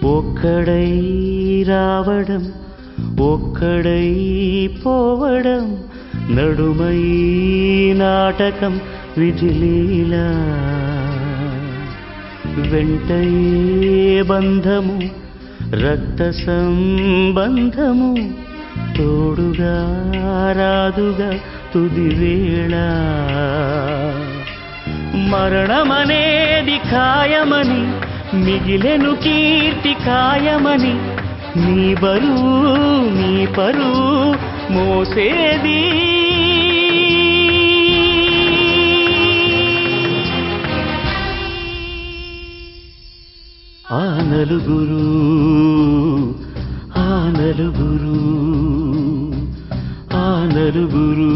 ఒక్కడై రావడం ఒక్కడై పోవడం నడుమై నాటకం విజిలీలా వెంటయే బంధము రక్త సంబంధము తోడుగా రాదుగా తుదివేళ మరణమనేది ఖాయమని మిగిలెను కీర్తి ఖాయమని నీ బరువు నీ పరువు మోసేది ఆ నలుగురు ఆ నలుగురు ఆ నలుగురు